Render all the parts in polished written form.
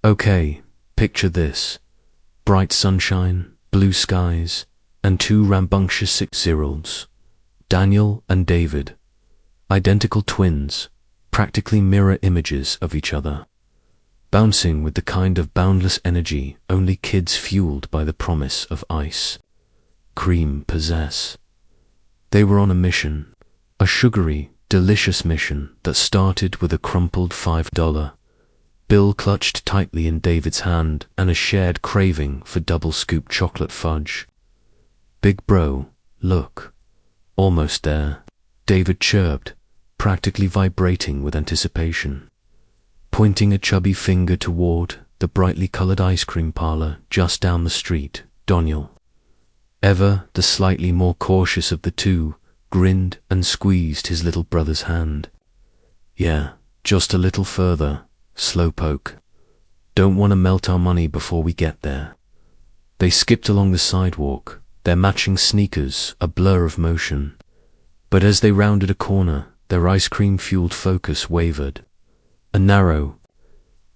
Okay, picture this. Bright sunshine, blue skies, and two rambunctious 6-year-olds. Daniel and David. Identical twins, practically mirror images of each other. Bouncing with the kind of boundless energy only kids fueled by the promise of ice cream possess. They were on a mission, a sugary, delicious mission that started with a crumpled $5 bill clutched tightly in David's hand and a shared craving for double-scoop chocolate fudge. Big bro, look. Almost there, David chirped, practically vibrating with anticipation, pointing a chubby finger toward the brightly colored ice cream parlor just down the street. Daniel, ever the slightly more cautious of the two, grinned and squeezed his little brother's hand. Yeah, just a little further, slowpoke. Don't want to melt our money before we get there. They skipped along the sidewalk, their matching sneakers a blur of motion. But as they rounded a corner, their ice cream-fueled focus wavered. A narrow,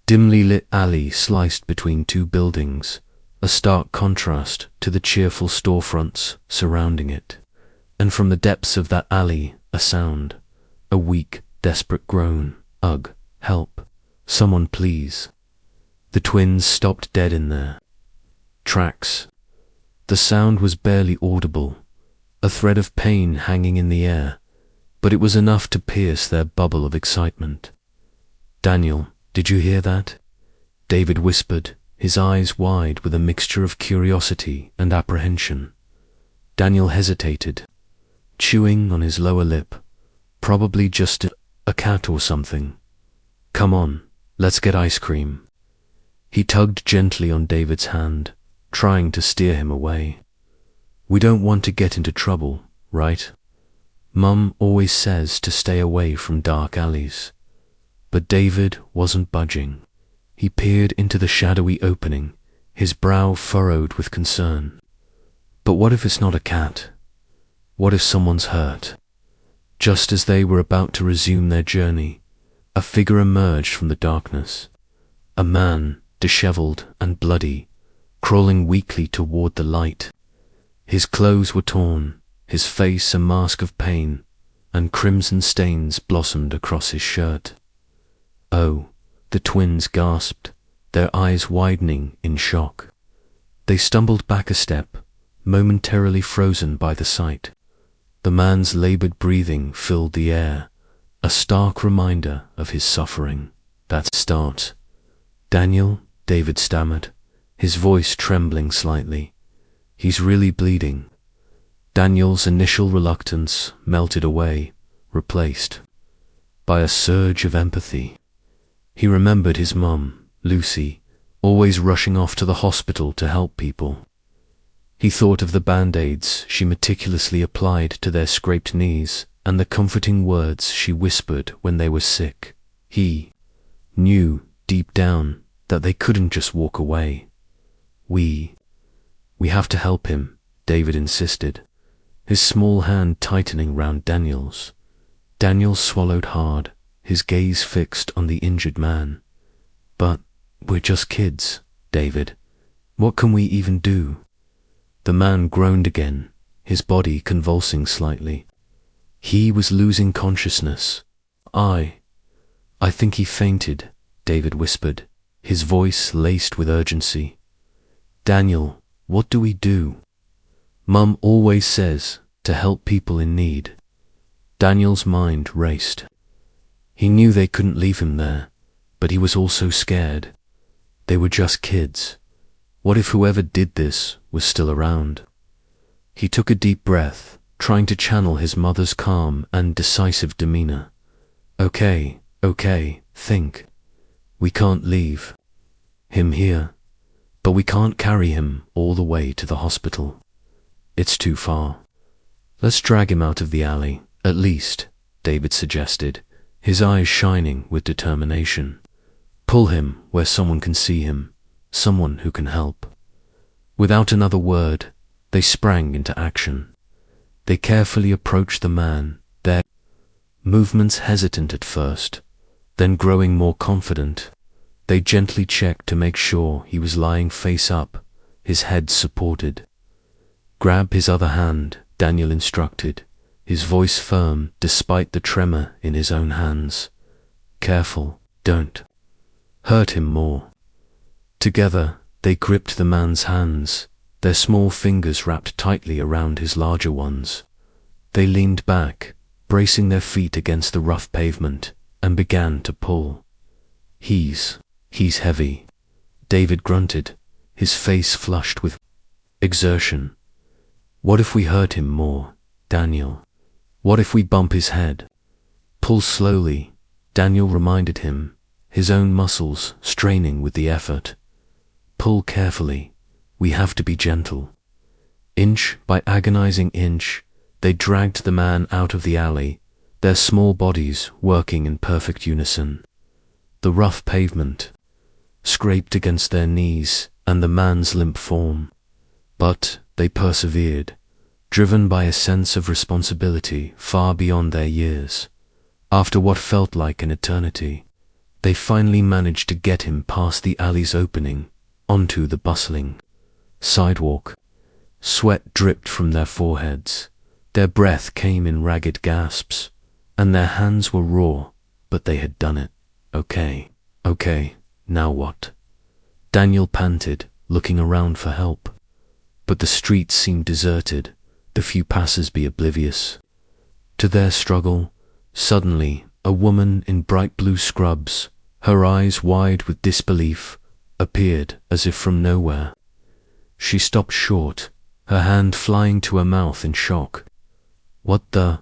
dimly lit alley sliced between two buildings, a stark contrast to the cheerful storefronts surrounding it. And from the depths of that alley, a sound, a weak, desperate groan. Ugh, help. Someone please. The twins stopped dead in their tracks. The sound was barely audible, a thread of pain hanging in the air, but it was enough to pierce their bubble of excitement. Daniel, did you hear that? David whispered, his eyes wide with a mixture of curiosity and apprehension. Daniel hesitated, chewing on his lower lip. Probably just a cat or something. Come on, let's get ice cream. He tugged gently on David's hand, trying to steer him away. We don't want to get into trouble, right? Mum always says to stay away from dark alleys. But David wasn't budging. He peered into the shadowy opening, his brow furrowed with concern. But what if it's not a cat? What if someone's hurt? Just as they were about to resume their journey, a figure emerged from the darkness. A man, disheveled and bloody, crawling weakly toward the light. His clothes were torn, his face a mask of pain, and crimson stains blossomed across his shirt. Oh, the twins gasped, their eyes widening in shock. They stumbled back a step, momentarily frozen by the sight. The man's labored breathing filled the air, a stark reminder of his suffering. That start. Daniel, David stammered, his voice trembling slightly. He's really bleeding. Daniel's initial reluctance melted away, replaced by a surge of empathy. He remembered his mum, Lucy, always rushing off to the hospital to help people. He thought of the band-aids she meticulously applied to their scraped knees and the comforting words she whispered when they were sick. He knew, deep down, that they couldn't just walk away. We have to help him, David insisted, his small hand tightening round Daniel's. Daniel swallowed hard, his gaze fixed on the injured man. But we're just kids, David. What can we even do? The man groaned again, his body convulsing slightly. He was losing consciousness. I think he fainted, David whispered, his voice laced with urgency. Daniel, what do we do? Mum always says to help people in need. Daniel's mind raced. He knew they couldn't leave him there, but he was also scared. They were just kids. What if whoever did this was still around? He took a deep breath, trying to channel his mother's calm and decisive demeanor. Okay, think. We can't leave him here, but we can't carry him all the way to the hospital. It's too far. Let's drag him out of the alley, at least, David suggested, his eyes shining with determination. Pull him where someone can see him, someone who can help. Without another word, they sprang into action. They carefully approached the man, their movements hesitant at first, then growing more confident. They gently checked to make sure he was lying face up, his head supported. "Grab his other hand," Daniel instructed, his voice firm despite the tremor in his own hands. "Careful, don't hurt him more." Together, they gripped the man's hands, their small fingers wrapped tightly around his larger ones. They leaned back, bracing their feet against the rough pavement, and began to pull. He's heavy," David grunted, his face flushed with exertion. "What if we hurt him more, Daniel? What if we bump his head?" "Pull slowly," Daniel reminded him, his own muscles straining with the effort. "Pull carefully. We have to be gentle." Inch by agonizing inch, they dragged the man out of the alley, their small bodies working in perfect unison. The rough pavement scraped against their knees and the man's limp form, but they persevered, driven by a sense of responsibility far beyond their years. After what felt like an eternity, they finally managed to get him past the alley's opening onto the bustling sidewalk. Sweat dripped from their foreheads, their breath came in ragged gasps, and their hands were raw, but they had done it. Okay, now what?" Daniel panted, looking around for help. But the streets seemed deserted, the few passers-by oblivious to their struggle. Suddenly, a woman in bright blue scrubs, her eyes wide with disbelief, appeared as if from nowhere. She stopped short, her hand flying to her mouth in shock. What the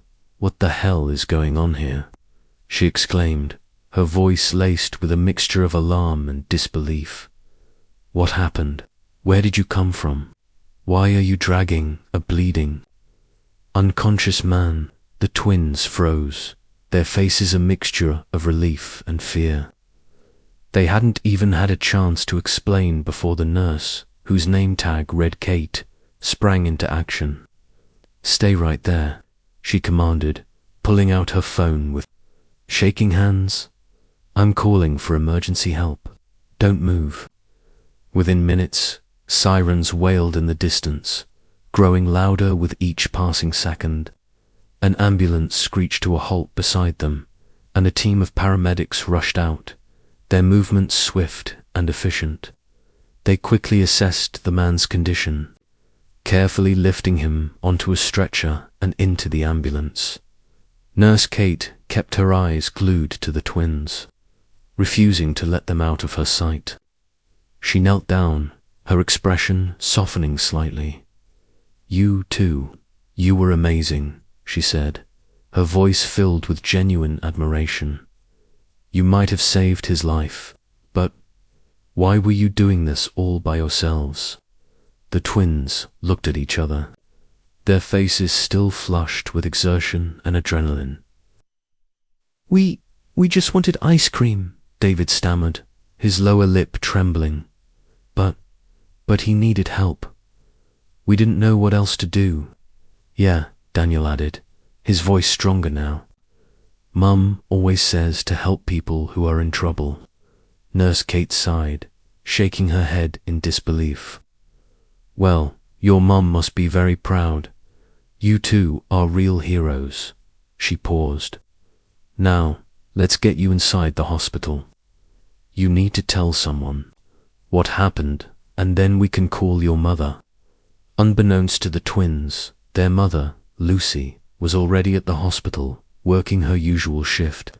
hell is going on here?" she exclaimed, her voice laced with a mixture of alarm and disbelief. "What happened? Where did you come from? Why are you dragging a bleeding, unconscious man?" The twins froze, their faces a mixture of relief and fear. They hadn't even had a chance to explain before the nurse, whose name tag read Kate, sprang into action. "Stay right there," she commanded, pulling out her phone with shaking hands. "I'm calling for emergency help. Don't move." Within minutes, sirens wailed in the distance, growing louder with each passing second. An ambulance screeched to a halt beside them, and a team of paramedics rushed out, their movements swift and efficient. They quickly assessed the man's condition, carefully lifting him onto a stretcher and into the ambulance. Nurse Kate kept her eyes glued to the twins, refusing to let them out of her sight. She knelt down, her expression softening slightly. "You too, you were amazing," she said, her voice filled with genuine admiration. "You might have saved his life, but why were you doing this all by yourselves?" The twins looked at each other, their faces still flushed with exertion and adrenaline. We just wanted ice cream," David stammered, his lower lip trembling. But he needed help. We didn't know what else to do." "Yeah," Daniel added, his voice stronger now. "Mum always says to help people who are in trouble." Nurse Kate sighed, shaking her head in disbelief. "Well, your mum must be very proud. You two are real heroes." She paused. "Now, let's get you inside the hospital. You need to tell someone what happened, and then we can call your mother." Unbeknownst to the twins, their mother, Lucy, was already at the hospital, working her usual shift.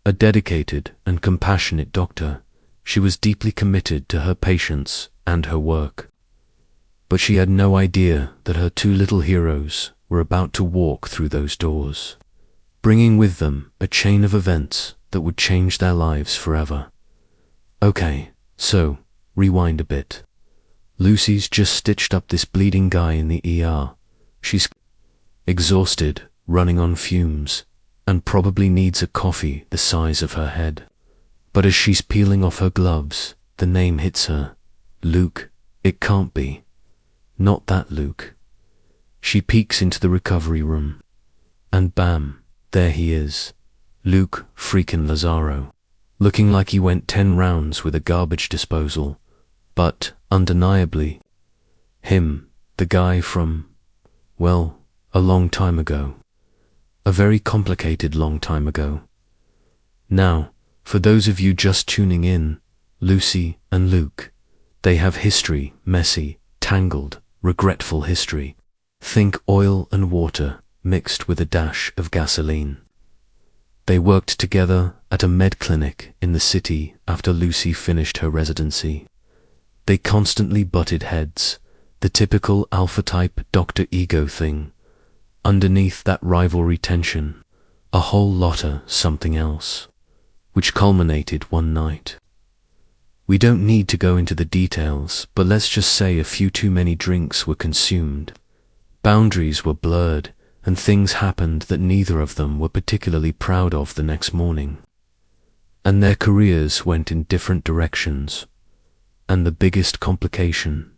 A dedicated and compassionate doctor, she was deeply committed to her patients and her work. But she had no idea that her two little heroes were about to walk through those doors, bringing with them a chain of events that would change their lives forever. "Okay, so, rewind a bit. Lucy's just stitched up this bleeding guy in the ER. She's exhausted, running on fumes, and probably needs a coffee the size of her head. But as she's peeling off her gloves, the name hits her. Luke. It can't be. Not that Luke." She peeks into the recovery room, and bam, there he is. Luke freaking Lazaro. looking like he went 10 rounds with a garbage disposal, but, undeniably, him, the guy from, well, a long time ago. A very complicated long time ago. Now, for those of you just tuning in, Lucy and Luke, they have history, messy, tangled, regretful history. Think oil and water mixed with a dash of gasoline. They worked together at a med clinic in the city after Lucy finished her residency. They constantly butted heads, the typical alpha-type Dr. Ego thing. Underneath that rivalry tension, a whole lotta something else, which culminated one night. We don't need to go into the details, but let's just say a few too many drinks were consumed. Boundaries were blurred, and things happened that neither of them were particularly proud of the next morning. And their careers went in different directions. And the biggest complication,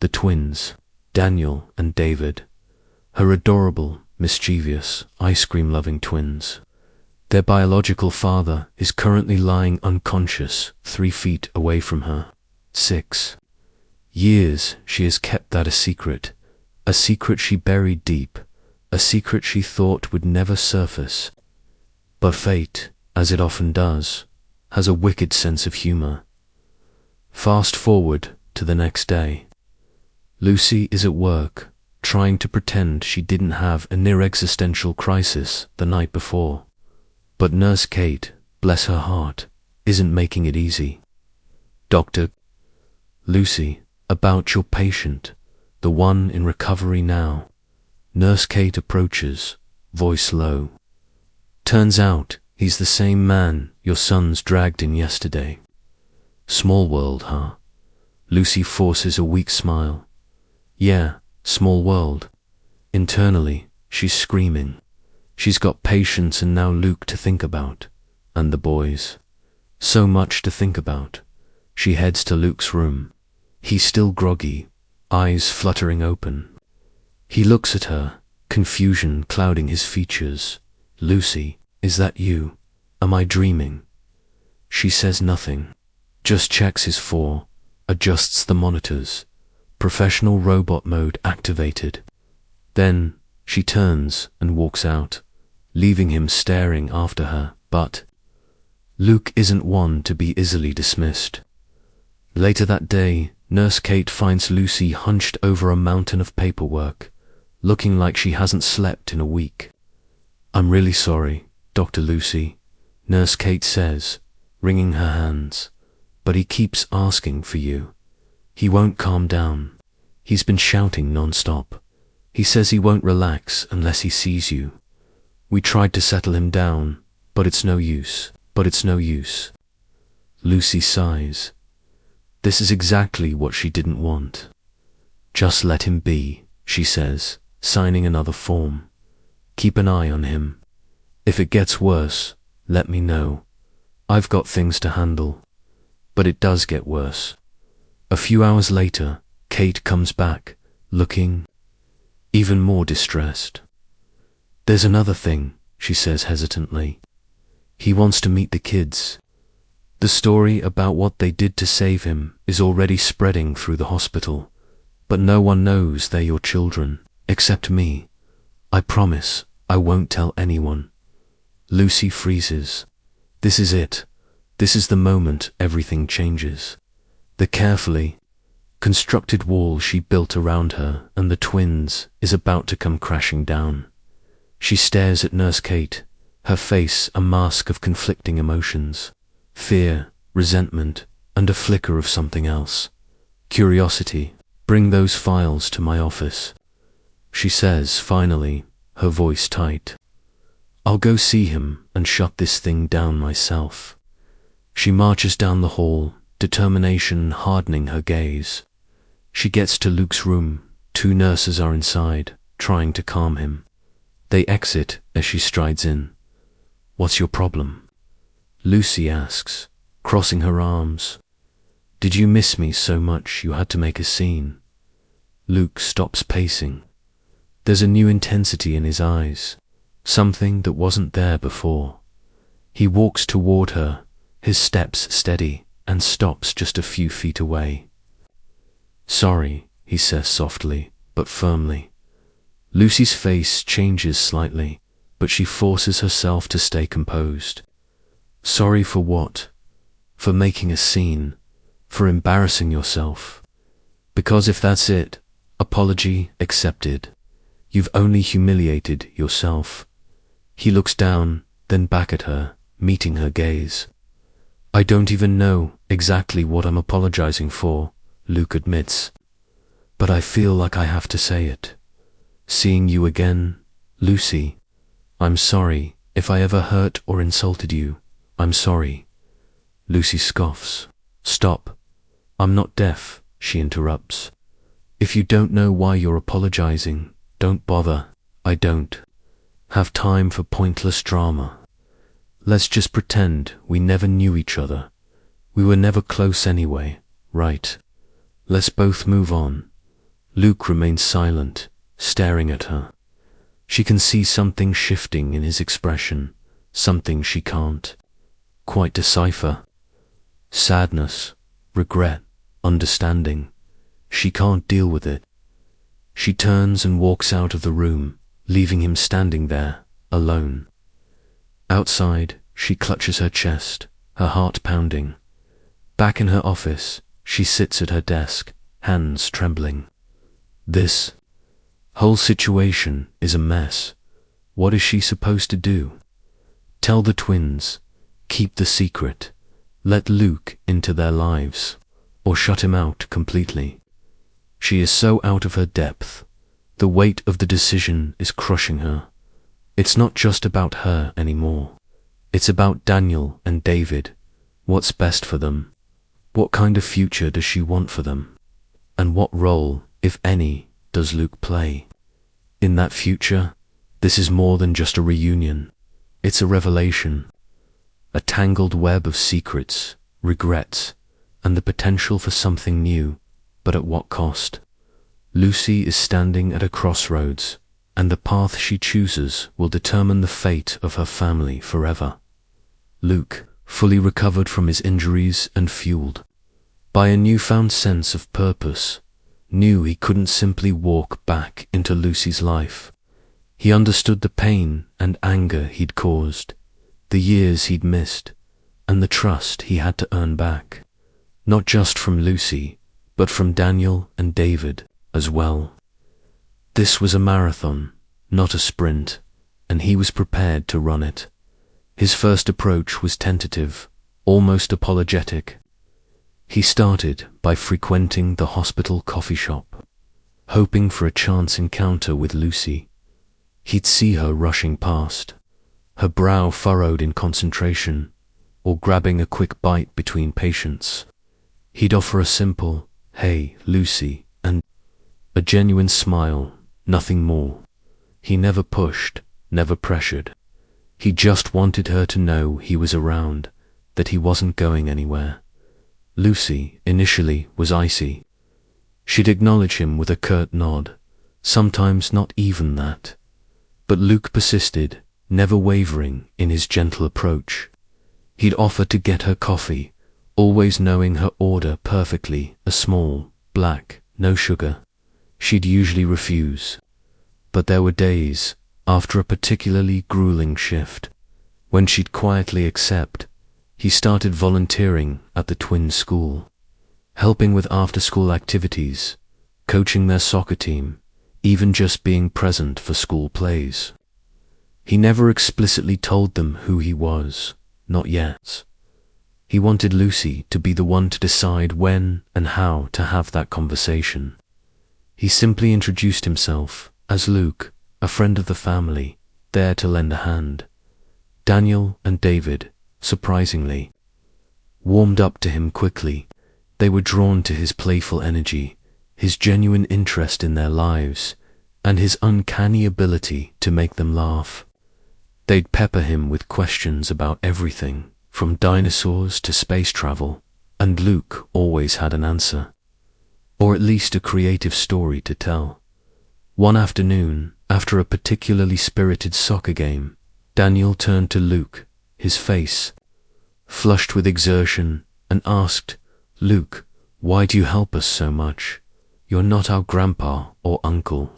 the twins, Daniel and David, her adorable, mischievous, ice-cream-loving twins. Their biological father is currently lying unconscious 3 feet away from her. 6 years she has kept that a secret she buried deep, a secret she thought would never surface. But fate, as it often does, has a wicked sense of humor. Fast forward to the next day. Lucy is at work, trying to pretend she didn't have a near-existential crisis the night before. But Nurse Kate, bless her heart, isn't making it easy. Doctor, Lucy, about your patient, the one in recovery now. Nurse Kate approaches, voice low. Turns out he's the same man your sons dragged in yesterday. Small world, huh? Lucy forces a weak smile. Yeah, small world. Internally, she's screaming. She's got Patience and now Luke to think about. And the boys. So much to think about. She heads to Luke's room. He's still groggy, eyes fluttering open. He looks at her, confusion clouding his features. Lucy, is that you? Am I dreaming? She says nothing, just checks his 4, adjusts the monitors. Professional robot mode activated. Then she turns and walks out, leaving him staring after her, but Luke isn't one to be easily dismissed. Later that day, Nurse Kate finds Lucy hunched over a mountain of paperwork, looking like she hasn't slept in a week. I'm really sorry, Dr. Lucy, Nurse Kate says, wringing her hands, but he keeps asking for you. He won't calm down. He's been shouting non-stop. He says he won't relax unless he sees you. We tried to settle him down, but it's no use. Lucy sighs. This is exactly what she didn't want. Just let him be, she says, signing another form. Keep an eye on him. If it gets worse, let me know. I've got things to handle. But it does get worse. A few hours later, Kate comes back, looking even more distressed. There's another thing, she says hesitantly. He wants to meet the kids. The story about what they did to save him is already spreading through the hospital, but no one knows they're your children, except me. I promise I won't tell anyone. Lucy freezes. This is it. This is the moment everything changes. The carefully constructed wall she built around her and the twins is about to come crashing down. She stares at Nurse Kate, her face a mask of conflicting emotions. Fear, resentment, and a flicker of something else. Curiosity. Bring those files to my office. She says finally, her voice tight. I'll go see him and shut this thing down myself. She marches down the hall, determination hardening her gaze. She gets to Luke's room. 2 nurses are inside, trying to calm him. They exit as she strides in. What's your problem? Lucy asks, crossing her arms. Did you miss me so much you had to make a scene? Luke stops pacing. There's a new intensity in his eyes, something that wasn't there before. He walks toward her, his steps steady, and stops just a few feet away. "Sorry," he says softly, but firmly. Lucy's face changes slightly, but she forces herself to stay composed. "Sorry for what? For making a scene? For embarrassing yourself? Because if that's it, apology accepted. You've only humiliated yourself." He looks down, then back at her, meeting her gaze. "I don't even know exactly what I'm apologizing for," Luke admits. "But I feel like I have to say it. Seeing you again, Lucy, I'm sorry if I ever hurt or insulted you. I'm sorry." Lucy scoffs. "Stop. I'm not deaf," she interrupts. "If you don't know why you're apologizing, don't bother. I don't have time for pointless drama. Let's just pretend we never knew each other. We were never close anyway, right? Let's both move on." Luke remains silent, staring at her. She can see something shifting in his expression, something she can't quite decipher. Sadness, regret, understanding. She can't deal with it. She turns and walks out of the room, leaving him standing there, alone. Outside, she clutches her chest, her heart pounding. Back in her office, she sits at her desk, hands trembling. This whole situation is a mess. What is she supposed to do? Tell the twins, keep the secret, let Luke into their lives, or shut him out completely? She is so out of her depth. The weight of the decision is crushing her. It's not just about her anymore. It's about Daniel and David. What's best for them? What kind of future does she want for them? And what role, if any, does Luke play in that future? This is more than just a reunion. It's a revelation. A tangled web of secrets, regrets, and the potential for something new, but at what cost? Lucy is standing at a crossroads, and the path she chooses will determine the fate of her family forever. Luke, fully recovered from his injuries and fueled by a newfound sense of purpose, knew he couldn't simply walk back into Lucy's life. He understood the pain and anger he'd caused, the years he'd missed, and the trust he had to earn back, not just from Lucy, but from Daniel and David as well. This was a marathon, not a sprint, and he was prepared to run it. His first approach was tentative, almost apologetic. He started by frequenting the hospital coffee shop, hoping for a chance encounter with Lucy. He'd see her rushing past, her brow furrowed in concentration, or grabbing a quick bite between patients. He'd offer a simple, "Hey, Lucy," and a genuine smile, nothing more. He never pushed, never pressured. He just wanted her to know he was around, that he wasn't going anywhere. Lucy, initially, was icy. She'd acknowledge him with a curt nod, sometimes not even that. But Luke persisted, never wavering in his gentle approach. He'd offer to get her coffee, always knowing her order perfectly, a small, black, no sugar. She'd usually refuse. But there were days, after a particularly grueling shift, when she'd quietly accept. He started volunteering at the twins' school, helping with after-school activities, coaching their soccer team, even just being present for school plays. He never explicitly told them who he was, not yet. He wanted Lucy to be the one to decide when and how to have that conversation. He simply introduced himself as Luke, a friend of the family, there to lend a hand. Daniel and David, surprisingly, warmed up to him quickly. They were drawn to his playful energy, his genuine interest in their lives, and his uncanny ability to make them laugh. They'd pepper him with questions about everything, from dinosaurs to space travel, and Luke always had an answer, or at least a creative story to tell. One afternoon, after a particularly spirited soccer game, Daniel turned to Luke, his face flushed with exertion, and asked, "Luke, why do you help us so much? You're not our grandpa or uncle."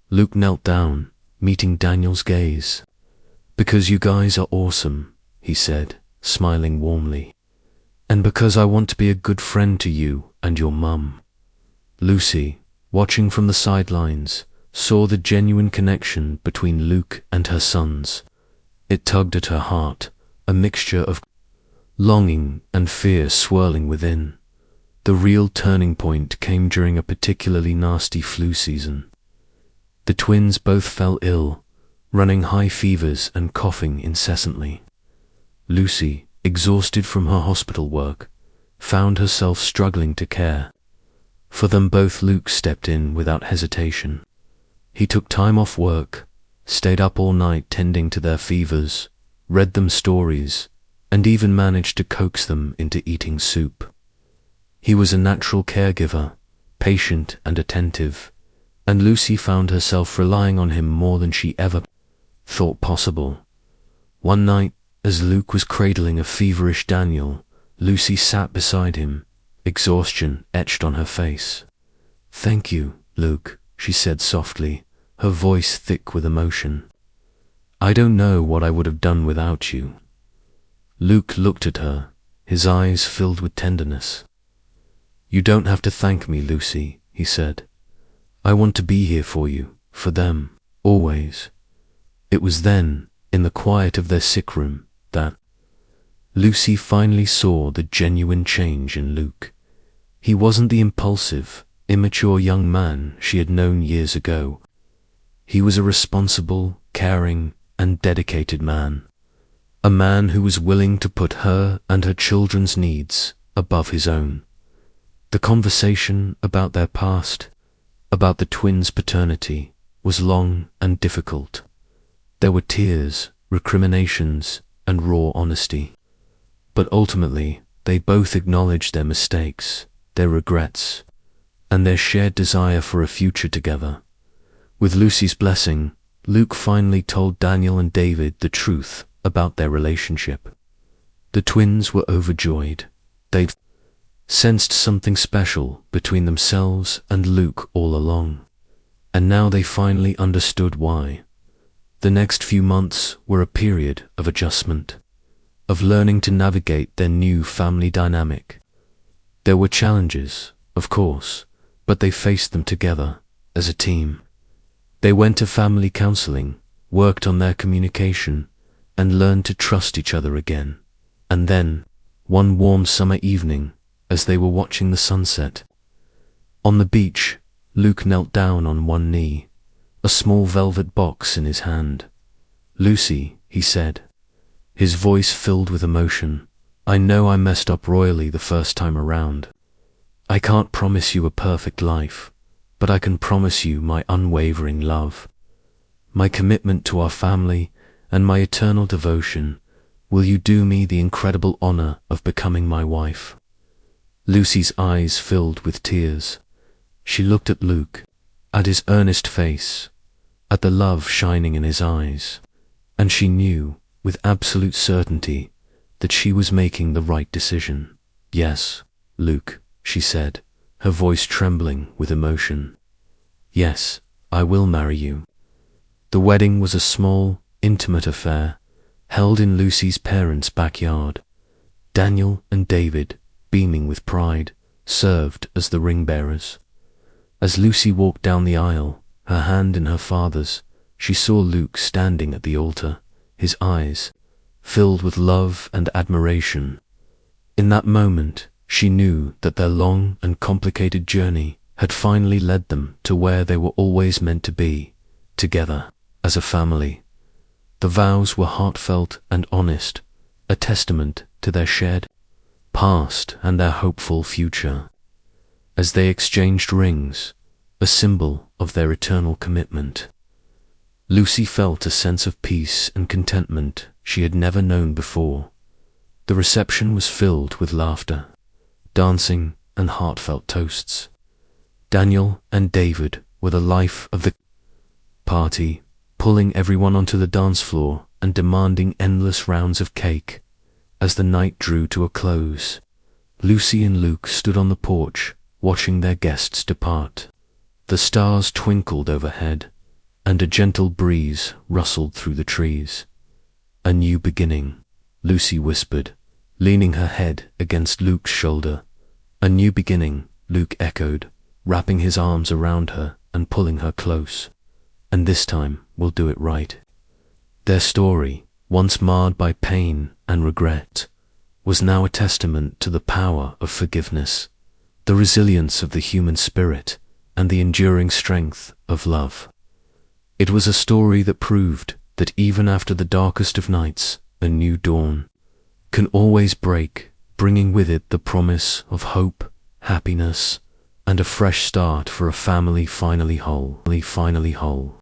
Luke knelt down, meeting Daniel's gaze. "Because you guys are awesome," he said, smiling warmly. "And because I want to be a good friend to you and your mum." Lucy, watching from the sidelines, saw the genuine connection between Luke and her sons. It tugged at her heart, a mixture of longing and fear swirling within. The real turning point came during a particularly nasty flu season. The twins both fell ill, running high fevers and coughing incessantly. Lucy, exhausted from her hospital work, found herself struggling to care. For them both, Luke stepped in without hesitation. He took time off work, stayed up all night tending to their fevers, read them stories, and even managed to coax them into eating soup. He was a natural caregiver, patient and attentive, and Lucy found herself relying on him more than she ever thought possible. One night, as Luke was cradling a feverish Daniel, Lucy sat beside him, exhaustion etched on her face. "Thank you, Luke," she said softly, her voice thick with emotion. "I don't know what I would have done without you." Luke looked at her, his eyes filled with tenderness. "You don't have to thank me, Lucy," he said. "I want to be here for you, for them, always." It was then, in the quiet of their sick room, that Lucy finally saw the genuine change in Luke. He wasn't the impulsive, immature young man she had known years ago. He was a responsible, caring, and dedicated man. A man who was willing to put her and her children's needs above his own. The conversation about their past, about the twins' paternity, was long and difficult. There were tears, recriminations, and raw honesty. But ultimately, they both acknowledged their mistakes, their regrets, and their shared desire for a future together. With Lucy's blessing, Luke finally told Daniel and David the truth about their relationship. The twins were overjoyed. They'd sensed something special between themselves and Luke all along, and now they finally understood why. The next few months were a period of adjustment, of learning to navigate their new family dynamic. There were challenges, of course, but they faced them together, as a team. They went to family counseling, worked on their communication, and learned to trust each other again. And then, one warm summer evening, as they were watching the sunset, on the beach, Luke knelt down on one knee, a small velvet box in his hand. "Lucy," he said, his voice filled with emotion, "I know I messed up royally the first time around. I can't promise you a perfect life, but I can promise you my unwavering love, my commitment to our family, and my eternal devotion. Will you do me the incredible honor of becoming my wife?" Lucy's eyes filled with tears. She looked at Luke, at his earnest face, at the love shining in his eyes, and she knew, with absolute certainty, that she was making the right decision. "Yes, Luke," she said, her voice trembling with emotion. "Yes, I will marry you." The wedding was a small, intimate affair, held in Lucy's parents' backyard. Daniel and David, beaming with pride, served as the ring-bearers. As Lucy walked down the aisle, her hand in her father's, she saw Luke standing at the altar, his eyes filled with love and admiration. In that moment, she knew that their long and complicated journey had finally led them to where they were always meant to be, together, as a family. The vows were heartfelt and honest, a testament to their shared past and their hopeful future. As they exchanged rings, a symbol of their eternal commitment, Lucy felt a sense of peace and contentment she had never known before. The reception was filled with laughter, dancing, and heartfelt toasts. Daniel and David were the life of the party, pulling everyone onto the dance floor and demanding endless rounds of cake. As the night drew to a close, Lucy and Luke stood on the porch, watching their guests depart. The stars twinkled overhead, and a gentle breeze rustled through the trees. "A new beginning," Lucy whispered, leaning her head against Luke's shoulder. "A new beginning," Luke echoed, wrapping his arms around her and pulling her close. "And this time we'll do it right." Their story, once marred by pain and regret, was now a testament to the power of forgiveness, the resilience of the human spirit, and the enduring strength of love. It was a story that proved that even after the darkest of nights, a new dawn can always break, bringing with it the promise of hope, happiness, and a fresh start for a family finally whole.